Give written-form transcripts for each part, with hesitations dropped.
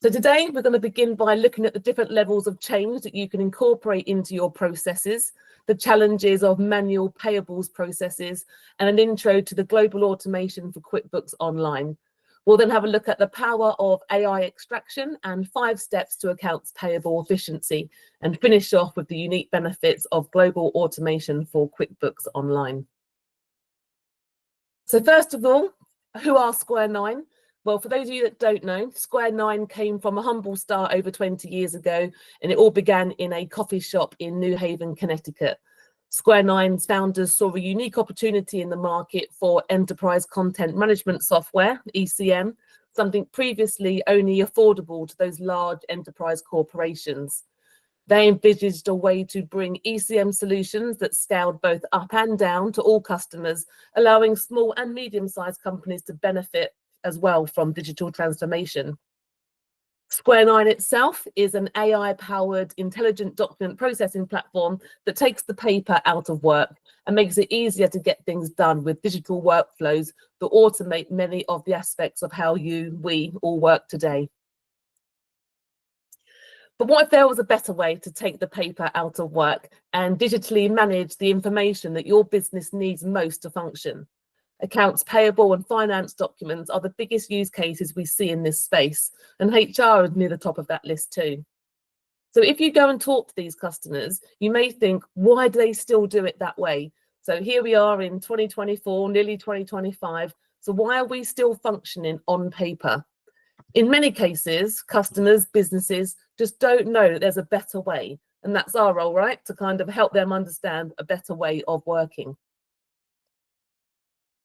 So today we're going to begin by looking at the different levels of change that you can incorporate into your processes, the challenges of manual payables processes, and an intro to the global automation for QuickBooks Online. We'll then have a look at the power of AI extraction and 5 steps to accounts payable efficiency, and finish off with the unique benefits of global automation for QuickBooks Online. So first of all, who are Square 9? Well, for those of you that don't know, Square 9 came from a humble start over 20 years ago, and it all began in a coffee shop in New Haven, Connecticut. Square 9's founders saw a unique opportunity in the market for enterprise content management software, ECM, something previously only affordable to those large enterprise corporations. They envisaged a way to bring ECM solutions that scaled both up and down to all customers, allowing small and medium-sized companies to benefit as well from digital transformation. Square 9 itself is an AI-powered intelligent document processing platform that takes the paper out of work and makes it easier to get things done with digital workflows that automate many of the aspects of how we all work today. But what if there was a better way to take the paper out of work and digitally manage the information that your business needs most to function? Accounts payable and finance documents are the biggest use cases we see in this space, and HR is near the top of that list too. So if you go and talk to these customers, you may think, why do they still do it that way? So here we are in 2024, nearly 2025. So why are we still functioning on paper? In many cases, customers, businesses just don't know that there's a better way. And that's our role, right? To kind of help them understand a better way of working.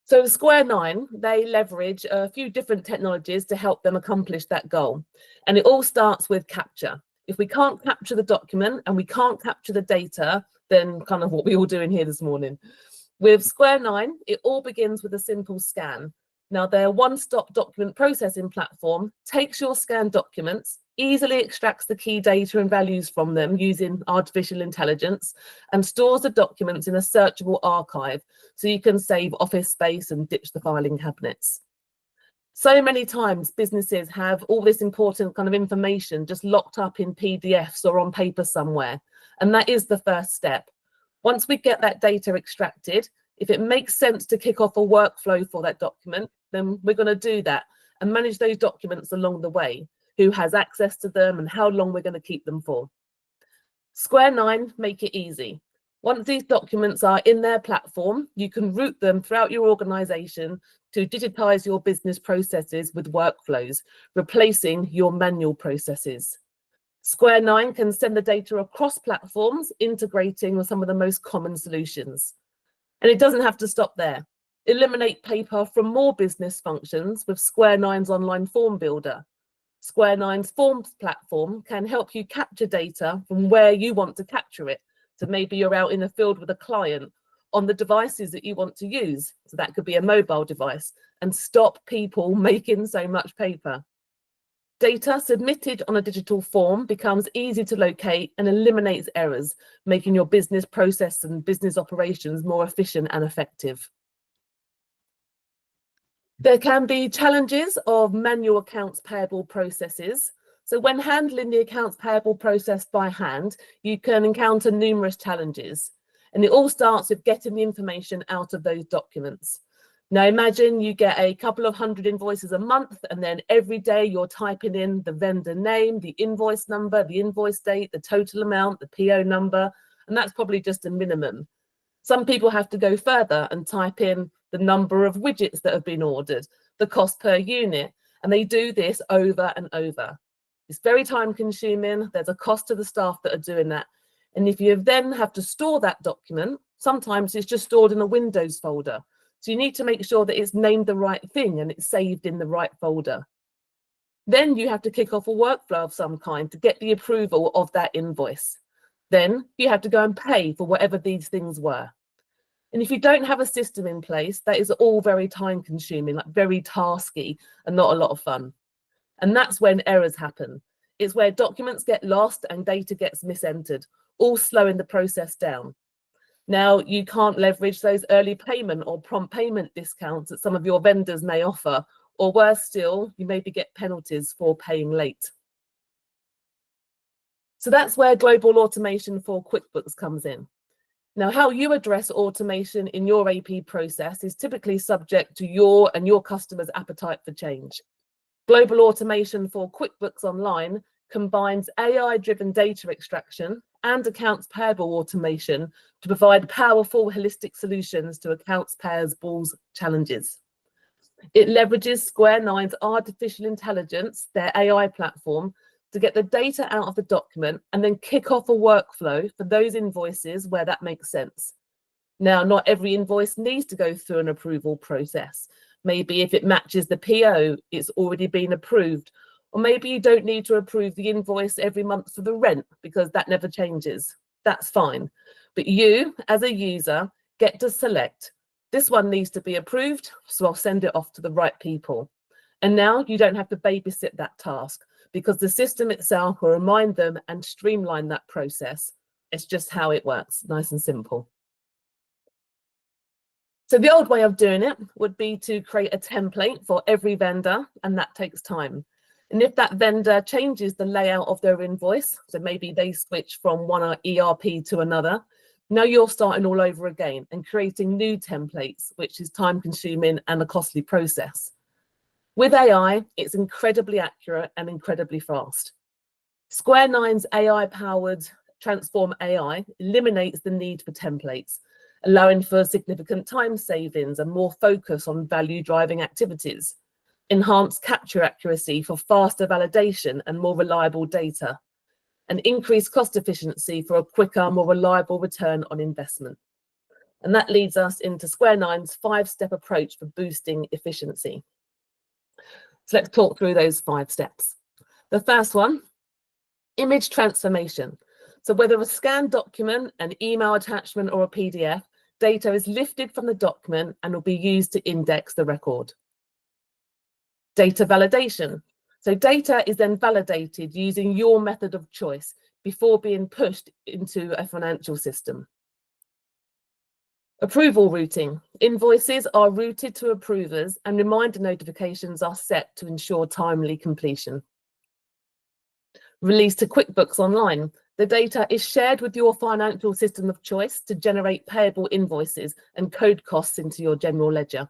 So Square 9, they leverage a few different technologies to help them accomplish that goal. And it all starts with capture. If we can't capture the document and we can't capture the data, then kind of what we all doing here this morning. With Square 9, it all begins with a simple scan. Now, their one-stop document processing platform takes your scanned documents, easily extracts the key data and values from them using artificial intelligence, and stores the documents in a searchable archive so you can save office space and ditch the filing cabinets. So many times businesses have all this important kind of information just locked up in PDFs or on paper somewhere, and that is the first step. Once we get that data extracted, if it makes sense to kick off a workflow for that document, then we're going to do that and manage those documents along the way, who has access to them and how long we're going to keep them for. Square 9 make it easy. Once these documents are in their platform, you can route them throughout your organization to digitize your business processes with workflows, replacing your manual processes. Square 9 can send the data across platforms, integrating with some of the most common solutions. And it doesn't have to stop there. Eliminate paper from more business functions with Square 9's online form builder. Square 9's forms platform can help you capture data from where you want to capture it. So maybe you're out in the field with a client on the devices that you want to use. So that could be a mobile device, and stop people making so much paper. Data submitted on a digital form becomes easy to locate and eliminates errors, making your business process and business operations more efficient and effective. There can be challenges of manual accounts payable processes. So when handling the accounts payable process by hand, you can encounter numerous challenges. And it all starts with getting the information out of those documents. Now imagine you get a couple of hundred invoices a month, and then every day you're typing in the vendor name, the invoice number, the invoice date, the total amount, the PO number, and that's probably just a minimum. Some people have to go further and type in the number of widgets that have been ordered, the cost per unit, and they do this over and over. It's very time consuming. There's a cost to the staff that are doing that. And if you then have to store that document, sometimes it's just stored in a Windows folder. So you need to make sure that it's named the right thing and it's saved in the right folder. Then you have to kick off a workflow of some kind to get the approval of that invoice. Then you have to go and pay for whatever these things were. And if you don't have a system in place, that is all very time consuming, like very tasky and not a lot of fun. And that's when errors happen. It's where documents get lost and data gets misentered, all slowing the process down. Now, you can't leverage those early payment or prompt payment discounts that some of your vendors may offer, or worse still, you maybe get penalties for paying late. So that's where global automation for QuickBooks comes in. Now, how you address automation in your AP process is typically subject to your and your customers' appetite for change. Global automation for QuickBooks Online combines AI-driven data extraction and accounts payable automation to provide powerful, holistic solutions to accounts payables challenges. It leverages Square9's artificial intelligence, their AI platform, to get the data out of the document and then kick off a workflow for those invoices where that makes sense. Now, not every invoice needs to go through an approval process. Maybe if it matches the PO, it's already been approved. Or maybe you don't need to approve the invoice every month for the rent because that never changes. That's fine. But you, as a user, get to select. This one needs to be approved, so I'll send it off to the right people. And now you don't have to babysit that task because the system itself will remind them and streamline that process. It's just how it works, nice and simple. So the old way of doing it would be to create a template for every vendor, and that takes time. And if that vendor changes the layout of their invoice, so maybe they switch from one ERP to another, now you're starting all over again and creating new templates, which is time consuming and a costly process. With AI, it's incredibly accurate and incredibly fast. Square9's AI-powered TransformAI eliminates the need for templates, allowing for significant time savings and more focus on value-driving activities, enhanced capture accuracy for faster validation and more reliable data, and increased cost efficiency for a quicker, more reliable return on investment. And that leads us into Square9's 5-step approach for boosting efficiency. So let's talk through those 5 steps. The first one, image transformation. So whether a scanned document, an email attachment, or a PDF, data is lifted from the document and will be used to index the record. Data validation. So data is then validated using your method of choice before being pushed into a financial system. Approval routing. Invoices are routed to approvers and reminder notifications are set to ensure timely completion. Release to QuickBooks Online. The data is shared with your financial system of choice to generate payable invoices and code costs into your general ledger.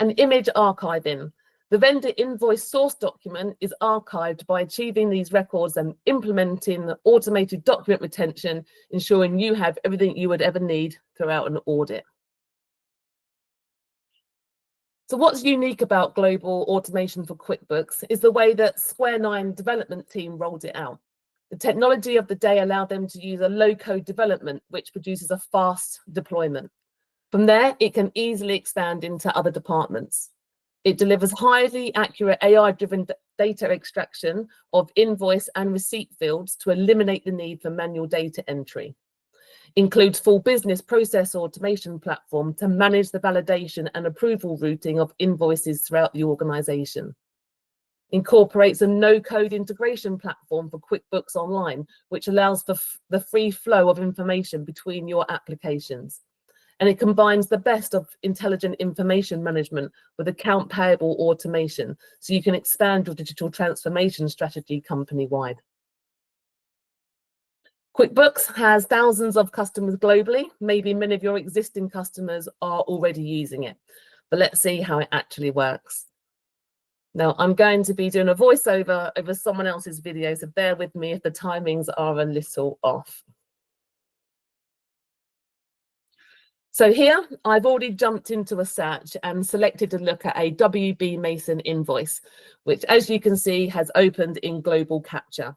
And image archiving. The vendor invoice source document is archived by achieving these records and implementing automated document retention, ensuring you have everything you would ever need throughout an audit. So what's unique about global automation for QuickBooks is the way that Square9 development team rolled it out. The technology of the day allowed them to use a low-code development, which produces a fast deployment. From there, it can easily expand into other departments. It delivers highly accurate AI-driven data extraction of invoice and receipt fields to eliminate the need for manual data entry. Includes full business process automation platform to manage the validation and approval routing of invoices throughout the organization. Incorporates a no-code integration platform for QuickBooks Online, which allows for the free flow of information between your applications. And it combines the best of intelligent information management with account payable automation, so you can expand your digital transformation strategy company-wide. QuickBooks has thousands of customers globally. Maybe many of your existing customers are already using it, but let's see how it actually works. Now, I'm going to be doing a voiceover over someone else's video, so bear with me if the timings are a little off. So here, I've already jumped into a search and selected to look at a WB Mason invoice, which, as you can see, has opened in Global Capture.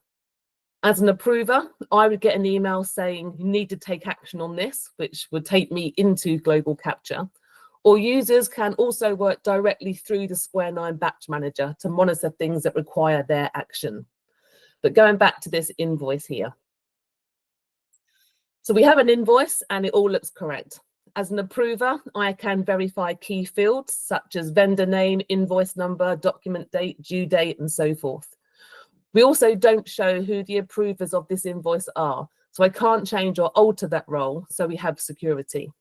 As an approver, I would get an email saying you need to take action on this, which would take me into Global Capture. Or users can also work directly through the Square9 Batch Manager to monitor things that require their action. But going back to this invoice here. So we have an invoice and it all looks correct. As an approver, I can verify key fields such as vendor name, invoice number, document date, due date, and so forth. We also don't show who the approvers of this invoice are, so I can't change or alter that role, so we have security.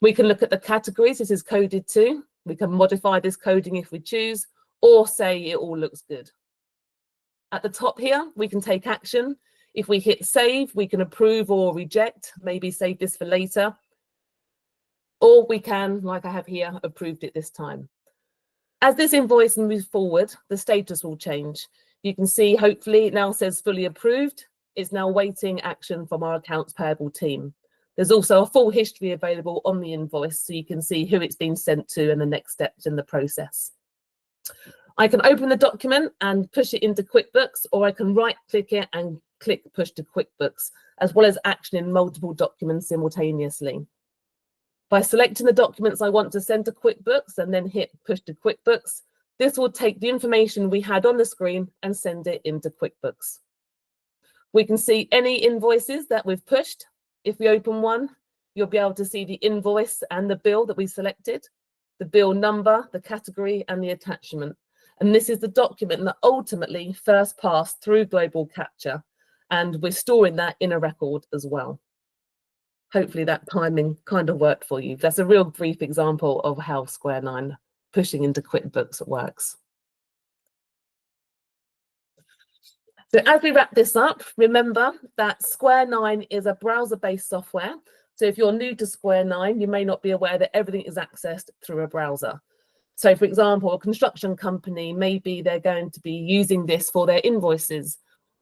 We can look at the categories this is coded to. We can modify this coding if we choose, or say it all looks good. At the top here, we can take action. If we hit save, we can approve or reject, maybe save this for later. Or we can, like I have here, approved it this time. As this invoice moves forward, the status will change. You can see, hopefully, it now says fully approved. It's now waiting action from our accounts payable team. There's also a full history available on the invoice, so you can see who it's been sent to and the next steps in the process. I can open the document and push it into QuickBooks, or I can right-click it and click push to QuickBooks, as well as actioning multiple documents simultaneously. By selecting the documents I want to send to QuickBooks and then hit push to QuickBooks, this will take the information we had on the screen and send it into QuickBooks. We can see any invoices that we've pushed. If we open one, you'll be able to see the invoice and the bill that we selected, the bill number, the category, and the attachment. And this is the document that ultimately first passed through Global Capture, and we're storing that in a record as well. Hopefully that timing kind of worked for you. That's a real brief example of how Square 9 pushing into QuickBooks works. So as we wrap this up, remember that Square 9 is a browser-based software. So if you're new to Square 9, you may not be aware that everything is accessed through a browser. So for example, a construction company, maybe they're going to be using this for their invoices.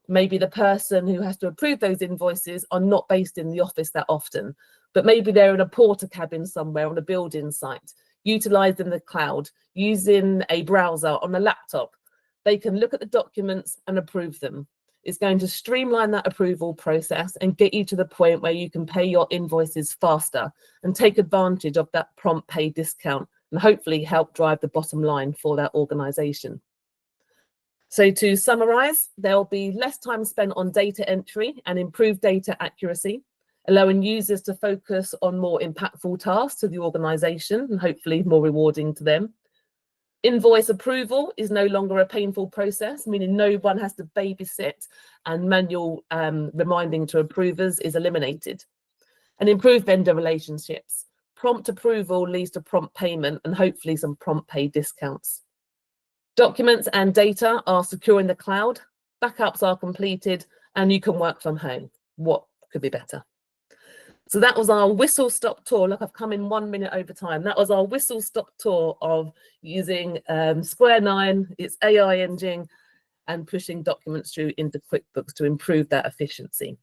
Maybe the person who has to approve those invoices are not based in the office that often, but maybe they're in a porter cabin somewhere on a building site, utilizing the cloud, using a browser on a laptop. They can look at the documents and approve them. It's going to streamline that approval process and get you to the point where you can pay your invoices faster and take advantage of that prompt pay discount and hopefully help drive the bottom line for that organization. So to summarize, there'll be less time spent on data entry and improved data accuracy, allowing users to focus on more impactful tasks to the organization and hopefully more rewarding to them. Invoice approval is no longer a painful process, meaning no one has to babysit, and manual reminding to approvers is eliminated. And improved vendor relationships. Prompt approval leads to prompt payment and hopefully some prompt pay discounts. Documents and data are secure in the cloud, backups are completed, and you can work from home. What could be better? So that was our whistle-stop tour. Look, I've come in 1 minute over time. That was our whistle-stop tour of using Square 9, its AI engine, and pushing documents through into QuickBooks to improve that efficiency.